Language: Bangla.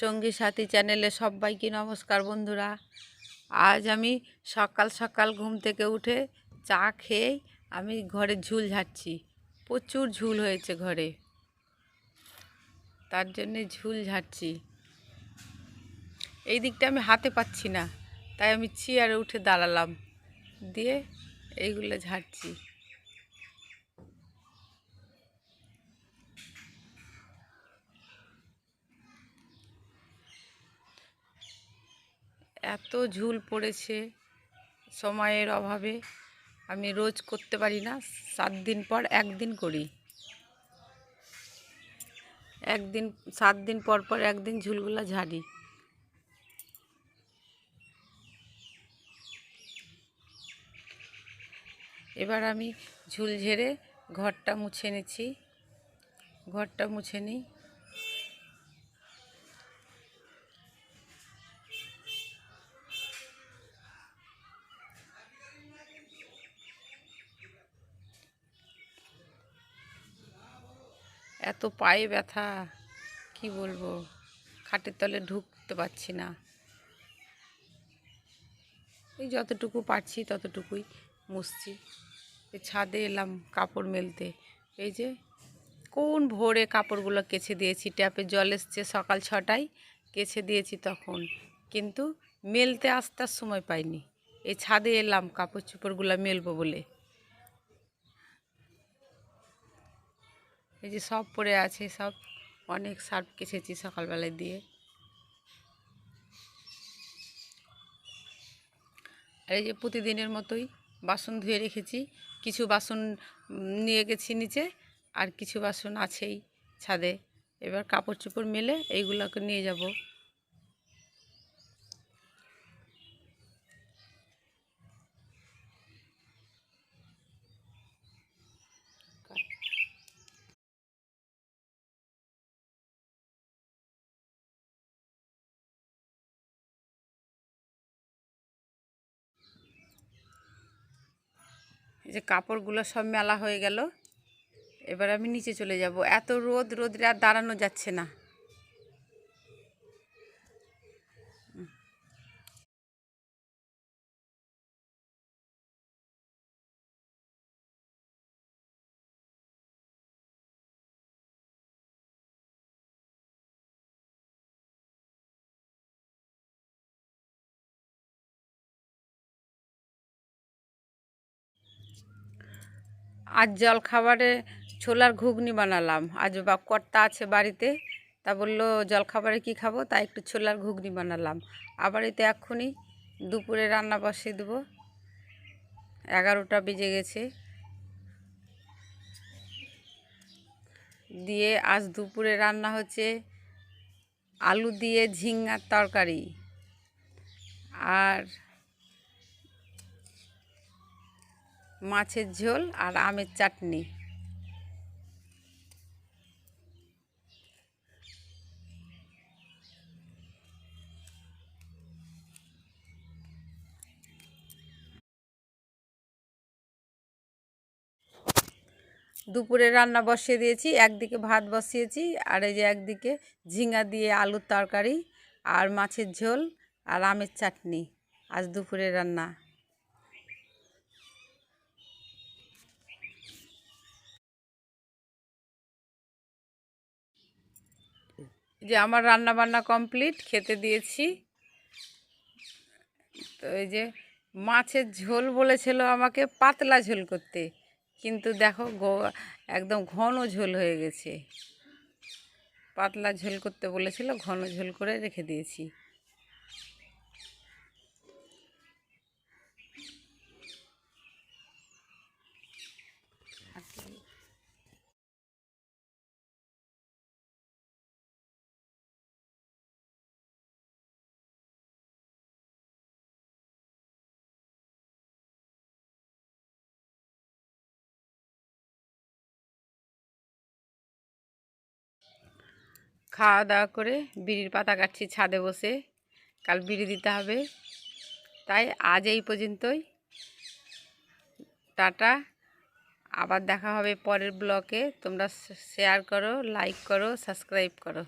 সঙ্গী সাথী চ্যানেলে সবাইকে নমস্কার বন্ধুরা। আজ আমি সকাল সকাল ঘুম থেকে উঠে চা খেয়ে আমি ঘরে ঝুল ঝাড়ছি। প্রচুর ঝুল হয়েছে ঘরে, তার জন্যে ঝুল ঝাড়ছি। এই দিকটা আমি হাতে পাচ্ছি না, তাই আমি চেয়ারে উঠে দাঁড়ালাম, দিয়ে এইগুলো ঝাড়ছি। এত ঝুল পড়েছে, সময়ের অভাবে আমি রোজ করতে পারি না। 7 দিন পর একদিন করি, 7 দিন পর পর একদিন ঝুলগুলা ঝাড়ি। এবার আমি ঝুল ঝেড়ে ঘরটা মুছে নিচ্ছি। ঘরটা মুছে নিই। এত পায়ে ব্যথা, কি বলবো, খাটের তলে ঢুকতে পারছি না। এই যতটুকু পারছি ততটুকুই মুছছি। ছাদে এলাম কাপড় মেলতে। এই যে কোন ভোরে কাপড়গুলো কেচে দিয়েছি, ট্যাপে জল এসছে সকাল 6টায়, কেচে দিয়েছি তখন, কিন্তু মেলতে আসতে সময় পাইনি। এই ছাদে এলাম কাপড় চোপড়গুলো মেলবো বলে। এই যে সব পড়ে আছে, সব অনেক সার্ফ কেচেছি সকালবেলায় দিয়ে। আর এই যে প্রতিদিনের মতোই বাসন ধুয়ে রেখেছি। কিছু বাসন নিয়ে গেছি নিচে, আর কিছু বাসন আছেই ছাদে। এবার কাপড় চোপড় মেলে এইগুলোকে নিয়ে যাব। এই যে কাপড়গুলো সব মেলা হয়ে গেল, এবার আমি নিচে চলে যাব। এত রোদে আর দাঁড়ানো যাচ্ছে না। আজ জল খাবারে ছোলার ঘুগনি বানালাম। আজ কর্তা আছে বাড়িতে, তা বললো জল খাবারে কী খাবো, তাই একটু ছোলার ঘুগনি বানালাম। আবার এতে এক্ষুনি দুপুরে রান্না বসিয়ে দেবো। 11টা বেজে গেছে। দিয়ে আজ দুপুরে রান্না হচ্ছে আলু দিয়ে ঝিঙার তরকারি আর মাছের ঝোল আর আমের চাটনি। দুপুরে রান্না বসিয়ে দিয়েছি, একদিকে ভাত বসিয়েছি, আর এই যে একদিকে ঝিঙা দিয়ে আলুর তরকারি আর মাছের ঝোল আর আমের চাটনি আজ দুপুরে রান্না। যে আমার রান্না বান্না কমপ্লিট, খেতে দিয়েছি। তো এই যে মাছের ঝোল বলেছিল আমাকে পাতলা ঝোল করতে, কিন্তু দেখো একদম ঘন ঝোল হয়ে গেছে। পাতলা ঝোল করতে বলেছিল, ঘন ঝোল করে রেখে দিয়েছি। খাওয়া দাওয়া করে বিড়ির পাতা কাটছি ছাদে বসে, কাল বিড়ি দিতে হবে। তাই আজ এই পর্যন্তই, টাটা। আবার দেখা হবে পরের ব্লগে। তোমরা শেয়ার করো, লাইক করো, সাবস্ক্রাইব করো।